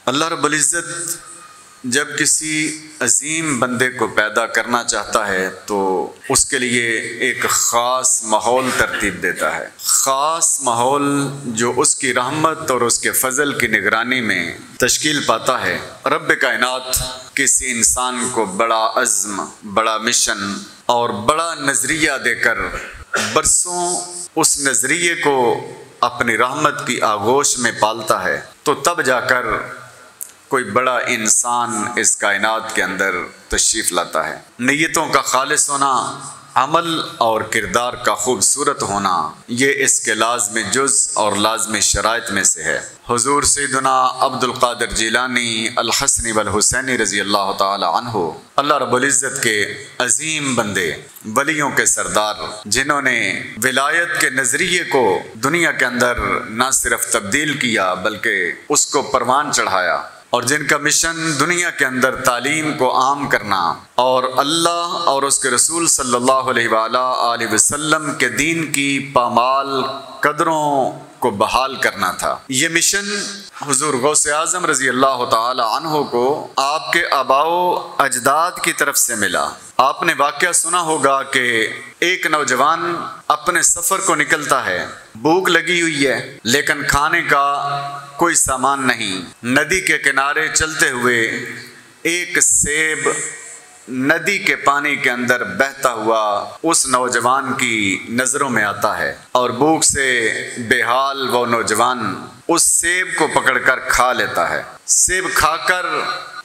اللہ رب العزت جب کسی عظیم بندے کو پیدا کرنا چاہتا ہے تو اس کے لیے ایک خاص ماحول ترتیب دیتا ہے، خاص ماحول جو اس کی رحمت اور اس کے فضل کی نگرانی میں تشکیل پاتا ہے۔ رب کائنات کسی انسان کو بڑا عزم، بڑا مشن اور بڑا نظریہ دے کر برسوں اس نظریے کو اپنی رحمت کی آغوش میں پالتا ہے، تو تب جا کر کوئی بڑا انسان اس کائنات کے اندر تشریف لاتا ہے۔ نیتوں کا خالص ہونا، عمل اور کردار کا خوبصورت ہونا، یہ اس کے لازمی جز اور لازمی شرائط میں سے ہے۔ حضور سیدنا عبد القادر جیلانی الحسنی والحسینی رضی اللہ تعالی عنہ، اللہ رب العزت کے عظیم بندے، ولیوں کے سردار، جنہوں نے ولایت کے نظریے کو دنیا کے اندر نہ صرف تبدیل کیا بلکہ اس کو پروان چڑھایا، اور جن کا مشن دنیا کے اندر تعلیم کو عام کرنا اور اللہ اور اس کے رسول صلی اللہ علیہ وآلہ وسلم کے دین کی پامال قدروں کو بحال کرنا تھا۔ یہ مشن حضور غوث اعظم رضی اللہ تعالی عنہ کو آپ کے آباء و اجداد کی طرف سے ملا۔ آپ نے واقعہ سنا ہوگا کہ ایک نوجوان اپنے سفر کو نکلتا ہے، بھوک لگی ہوئی ہے لیکن کھانے کا کوئی سامان نہیں۔ ندی کے کنارے چلتے ہوئے ایک سیب ندی کے پانی کے اندر بہتا ہوا اس نوجوان کی نظروں میں آتا ہے، اور بھوک سے بے حال وہ نوجوان اس سیب کو پکڑ کر کھا لیتا ہے۔ سیب کھا کر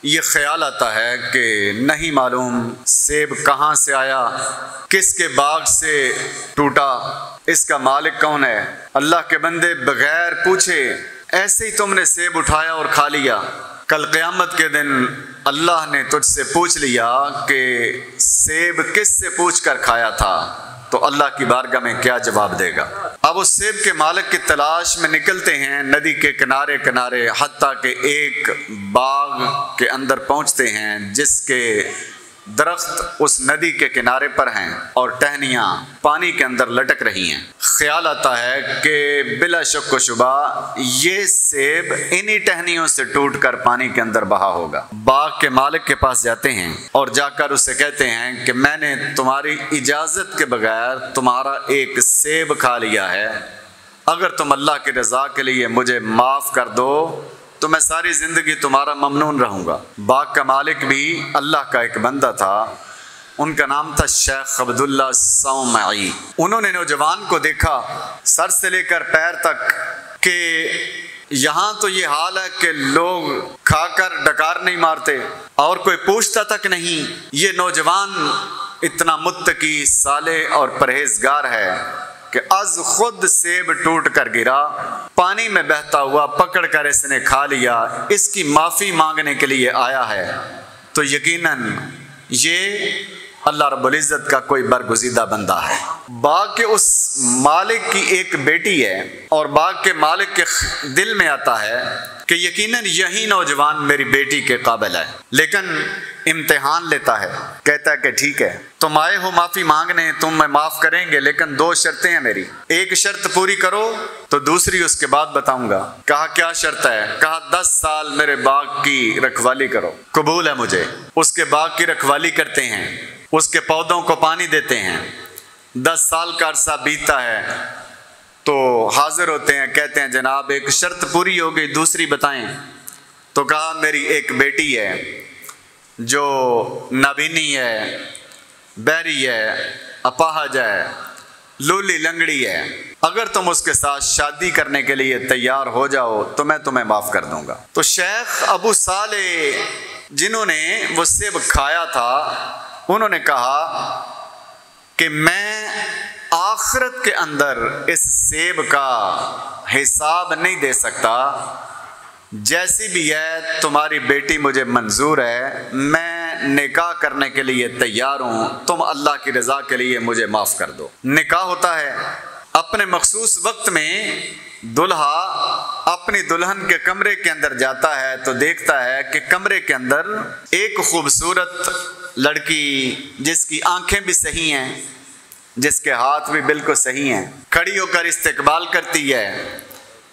یہ خیال آتا ہے کہ نہیں معلوم سیب کہاں سے آیا، کس کے باغ سے ٹوٹا، اس کا مالک کون ہے۔ اللہ کے بندے بغیر پوچھے ایسے ہی تم نے سیب اٹھایا اور کھا لیا، کل قیامت کے دن اللہ نے تجھ سے پوچھ لیا کہ سیب کس سے پوچھ کر کھایا تھا، تو اللہ کی بارگاہ میں کیا جواب دے گا۔ اب اس سیب کے مالک کی تلاش میں نکلتے ہیں ندی کے کنارے کنارے، حتیٰ کہ ایک باغ کے اندر پہنچتے ہیں جس کے درخت اس ندی کے کنارے پر ہیں اور ٹہنیاں پانی کے اندر لٹک رہی ہیں۔ خیال آتا ہے کہ بلا شک و شبہ یہ سیب انہی ٹہنیوں سے ٹوٹ کر پانی کے اندر بہا ہوگا۔ باغ کے مالک کے پاس جاتے ہیں اور جا کر اسے کہتے ہیں کہ میں نے تمہاری اجازت کے بغیر تمہارا ایک سیب کھا لیا ہے، اگر تم اللہ کی رضا کے لیے مجھے معاف کر دو تو میں ساری زندگی تمہارا ممنون رہوں گا۔ باغ کا مالک بھی اللہ کا ایک بندہ تھا، ان کا نام تھا شیخ عبداللہ صومعی۔ انہوں نے نوجوان کو دیکھا سر سے لے کر پیر تک کہ یہاں تو یہ حال ہے کہ لوگ کھا کر ڈکار نہیں مارتے اور کوئی پوچھتا تک نہیں، یہ نوجوان اتنا متقی، صالح اور پرہیزگار ہے کہ از خود سیب ٹوٹ کر گرا، پانی میں بہتا ہوا پکڑ کر اس نے کھا لیا، اس کی معافی مانگنے کے لیے آیا ہے، تو یقیناً یہ اللہ رب العزت کا کوئی برگزیدہ بندہ ہے۔ باغ کے اس مالک کی ایک بیٹی ہے اور باغ کے مالک کے دل میں آتا ہے کہ یقیناً یہی نوجوان میری بیٹی کے قابل ہے، لیکن امتحان لیتا ہے، کہتا ہے کہ ٹھیک ہے تم آئے ہو معافی مانگنے، تم میں معاف کریں گے، لیکن دو شرطیں ہیں میری، ایک شرط پوری کرو تو دوسری اس کے بعد بتاؤں گا۔ کہا کیا شرط ہے؟ کہا 10 سال میرے باغ کی رکھوالی کرو۔ قبول ہے مجھے۔ اس کے باغ کی رکھوالی کرتے ہیں، اس کے پودوں کو پانی دیتے ہیں۔ 10 سال کا عرصہ بیتتا ہے تو حاضر ہوتے ہیں، کہتے ہیں جناب ایک شرط پوری ہو گئی، دوسری بتائیں۔ تو کہا میری ایک بیٹی ہے جو نابینی ہے، بہری ہے، اپاہج ہے، لولی لنگڑی ہے، اگر تم اس کے ساتھ شادی کرنے کے لیے تیار ہو جاؤ تو میں تمہیں معاف کر دوں گا۔ تو شیخ ابو صالح جنہوں نے وہ سیب کھایا تھا، انہوں نے کہا کہ میں آخرت کے اندر اس سیب کا حساب نہیں دے سکتا، جیسی بھی ہے تمہاری بیٹی مجھے منظور ہے، میں نکاح کرنے کے لیے تیار ہوں، تم اللہ کی رضا کے لیے مجھے معاف کر دو۔ نکاح ہوتا ہے، اپنے مخصوص وقت میں دلہا اپنی دلہن کے کمرے کے اندر جاتا ہے تو دیکھتا ہے کہ کمرے کے اندر ایک خوبصورت لڑکی جس کی آنکھیں بھی صحیح ہیں، جس کے ہاتھ بھی بالکل صحیح ہیں، کھڑی ہو کر استقبال کرتی ہے،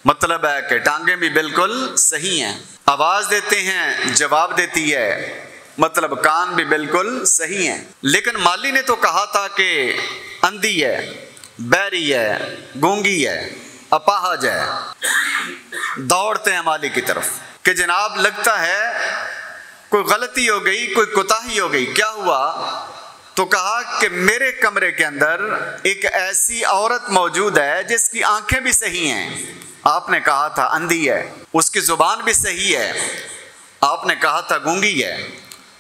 مطلب ہے کہ ٹانگیں بھی بالکل صحیح ہیں، آواز دیتے ہیں جواب دیتی ہے، مطلب کان بھی بالکل صحیح ہیں۔ لیکن مالی نے تو کہا تھا کہ اندھی ہے، بہری ہے، گونگی ہے، اپاہج ہے۔ دوڑتے ہیں مالی کی طرف کہ جناب لگتا ہے کوئی غلطی ہو گئی، کوئی کوتاہی ہو گئی، کیا ہوا؟ تو کہا کہ میرے کمرے کے اندر ایک ایسی عورت موجود ہے جس کی آنکھیں بھی صحیح ہیں، آپ نے کہا تھا اندھی ہے، اس کی زبان بھی صحیح ہے، آپ نے کہا تھا گونگی ہے،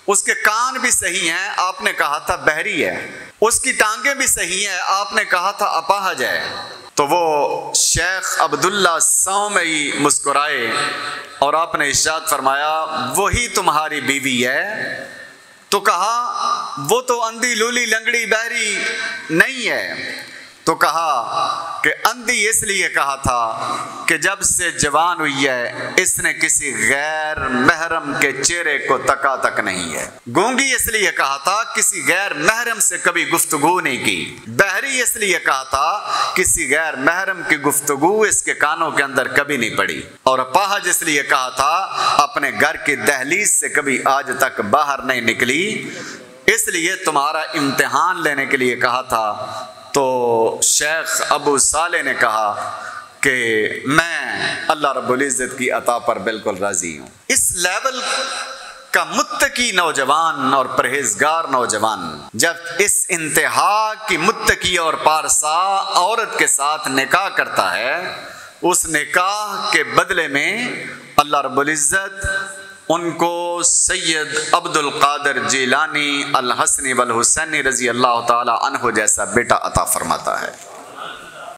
اس کے کان بھی صحیح ہیں، آپ نے کہا تھا بہری ہے، اس کی ٹانگیں بھی صحیح ہیں، آپ نے کہا تھا اپاہج ہے۔ تو وہ شیخ عبداللہ سومئی مسکرائے اور آپ نے ارشاد فرمایا وہی تمہاری بیوی ہے؟ تو کہا وہ تو اندھی لولی لنگڑی بہری نہیں ہے۔ تو کہا کہ اندھی اس لیے کہا تھا کہ جب سے جوان ہوئی ہے اس نے کسی غیر محرم کے چہرے کو تکا تک نہیں ہے۔ گونگی اس لیے کہا تھا کسی غیر محرم سے کبھی گفتگو نہیں کی۔ بہری اس لیے کہا تھا کسی غیر محرم کی گفتگو اس کے کانوں کے اندر کبھی نہیں پڑی۔ اور اپاہج اس لیے کہا تھا اپنے گھر کی دہلیز سے کبھی آج تک باہر نہیں نکلی۔ اس لیے تمہارا امتحان لینے کے لیے کہا تھا۔ تو شیخ ابو صالح نے کہا کہ میں اللہ رب العزت کی عطا پر بالکل راضی ہوں۔ اس لیول کا متقی نوجوان اور پرہیزگار نوجوان جب اس انتہا کی متقی اور پارسا عورت کے ساتھ نکاح کرتا ہے، اس نکاح کے بدلے میں اللہ رب العزت ان کو سید عبد القادر جیلانی الحسنی والحسینی رضی اللہ تعالی عنہ جیسا بیٹا عطا فرماتا ہے۔